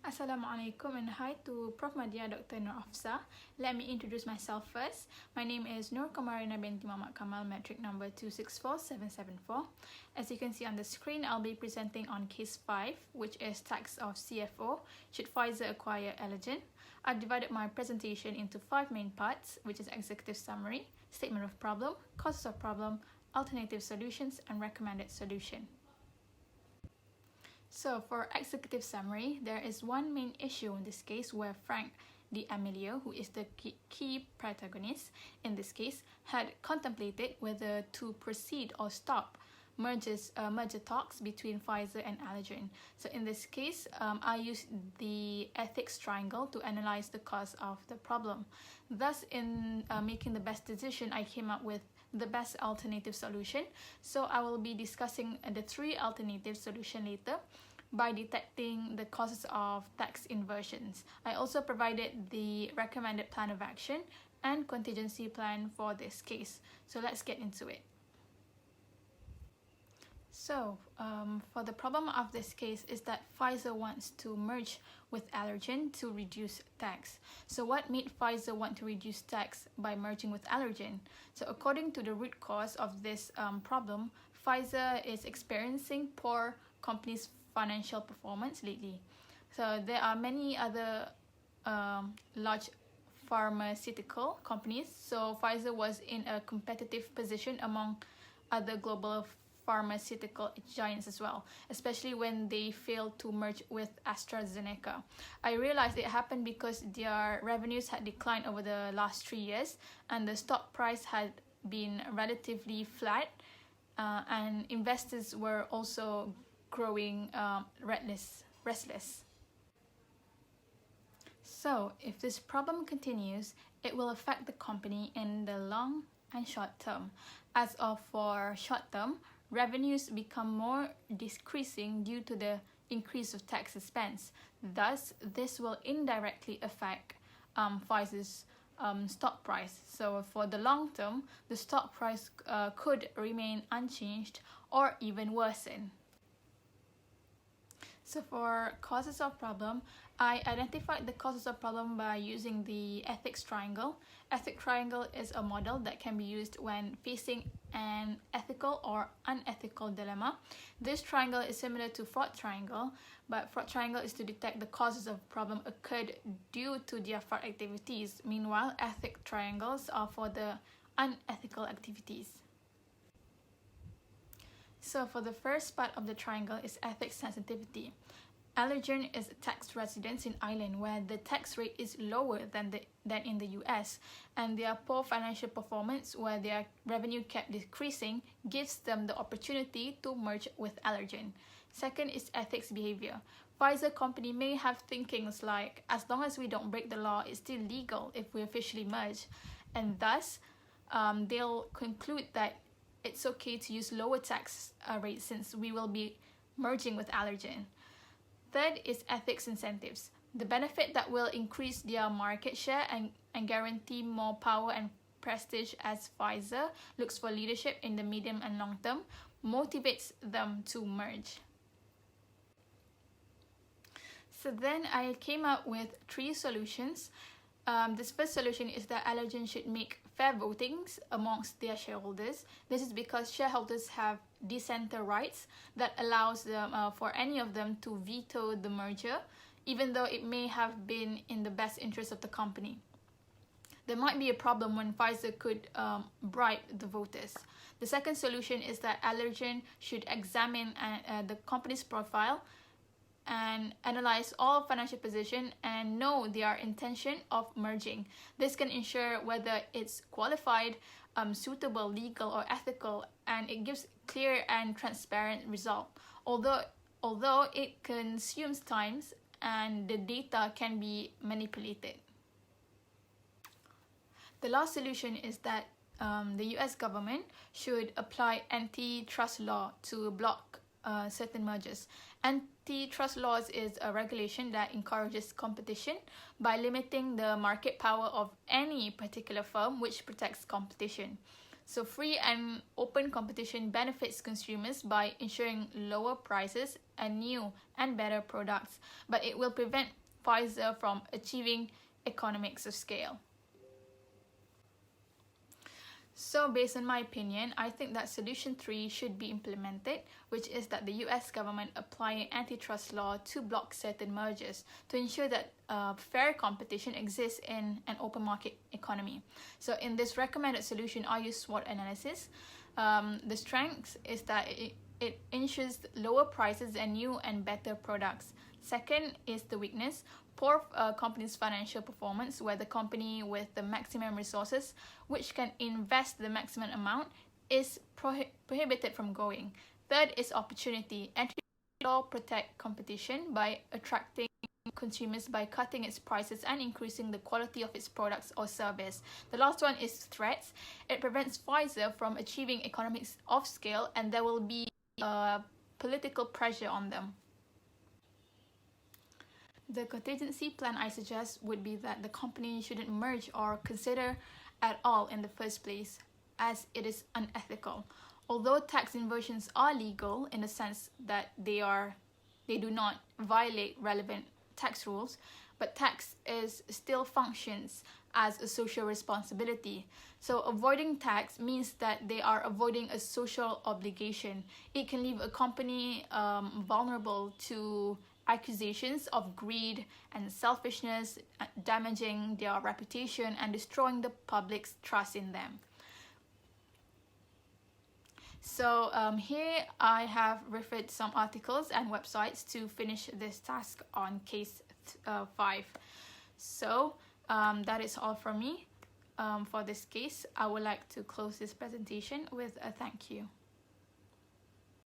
Assalamualaikum and hi to Prof. Madya Dr. Nur Afsa. Let me introduce myself first. My name is Nur Kamarina binti Muhammad Kamal, metric number 264774. As you can see on the screen, I'll be presenting on case 5, which is tax of CFO. Should Pfizer acquire Allergen? I've divided my presentation into 5 main parts, which is executive summary, statement of problem, causes of problem, alternative solutions, and recommended solution. So for executive summary, there is one main issue in this case where Frank D'Amelio, who is the key protagonist in this case, had contemplated whether to proceed or stop merger talks between Pfizer and Allergen. So in this case, I used the ethics triangle to analyze the cause of the problem. Thus, in making the best decision, I came up with the best alternative solution. So I will be discussing the 3 alternative solutions later by detecting the causes of tax inversions. I also provided the recommended plan of action and contingency plan for this case. So let's get into it. So for the problem of this case is that Pfizer wants to merge with Allergen to reduce tax. So what made Pfizer want to reduce tax by merging with Allergen? So according to the root cause of this problem, Pfizer is experiencing poor company's financial performance lately. So there are many other large pharmaceutical companies. So Pfizer was in a competitive position among other global pharmaceutical giants as well, especially when they failed to merge with AstraZeneca. I realized it happened because their revenues had declined over the last 3 years and the stock price had been relatively flat, and investors were also growing restless. So if this problem continues, it will affect the company in the long and short term. As of for short term, revenues become more decreasing due to the increase of tax expense. Thus, this will indirectly affect Pfizer's stock price. So for the long term, the stock price could remain unchanged or even worsen. So for causes of problem, I identified the causes of problem by using the ethics triangle. Ethics triangle is a model that can be used when facing an ethical or unethical dilemma. This triangle is similar to fraud triangle, but fraud triangle is to detect the causes of problem occurred due to their fraud activities. Meanwhile, ethics triangles are for the unethical activities. So for the first part of the triangle is ethics sensitivity. Allergen is a tax residence in Ireland where the tax rate is lower than in the US, and their poor financial performance where their revenue kept decreasing gives them the opportunity to merge with Allergen. Second is ethics behavior. Pfizer company may have thinkings like, as long as we don't break the law, it's still legal if we officially merge, and thus they'll conclude that it's okay to use lower tax rates since we will be merging with Allergen. Third is ethics incentives. The benefit that will increase their market share and guarantee more power and prestige as Pfizer looks for leadership in the medium and long term motivates them to merge. So then I came up with 3 solutions. This first solution is that Allergen should make fair votings amongst their shareholders. This is because shareholders have dissenter rights that allows them for any of them to veto the merger, even though it may have been in the best interest of the company. There might be a problem when Pfizer could bribe the voters. The second solution is that Allergen should examine the company's profile and analyze all financial position and know their intention of merging. This can ensure whether it's qualified, suitable, legal, or ethical, and it gives clear and transparent result. Although it consumes time and the data can be manipulated. The last solution is that the US government should apply antitrust law to block certain mergers. Antitrust laws is a regulation that encourages competition by limiting the market power of any particular firm, which protects competition. So free and open competition benefits consumers by ensuring lower prices and new and better products, but it will prevent Pfizer from achieving economies of scale. So based on my opinion, I think that solution 3 should be implemented, which is that the US government apply antitrust law to block certain mergers to ensure that fair competition exists in an open market economy. So in this recommended solution, I use SWOT analysis. The strength is that it ensures lower prices and new and better products. Second is the weakness. Poor company's financial performance, where the company with the maximum resources, which can invest the maximum amount, is prohibited from growing. Third is opportunity. Antitrust law protect competition by attracting consumers by cutting its prices and increasing the quality of its products or service. The last one is threats. It prevents Pfizer from achieving economies of scale, and there will be political pressure on them. The contingency plan I suggest would be that the company shouldn't merge or consider at all in the first place, as it is unethical. Although tax inversions are legal in the sense that they do not violate relevant tax rules, but tax still functions as a social responsibility. So avoiding tax means that they are avoiding a social obligation. It can leave a company vulnerable to accusations of greed and selfishness, damaging their reputation and destroying the public's trust in them. So here I have referred some articles and websites to finish this task on case 5. So that is all from me for this case. I would like to close this presentation with a thank you.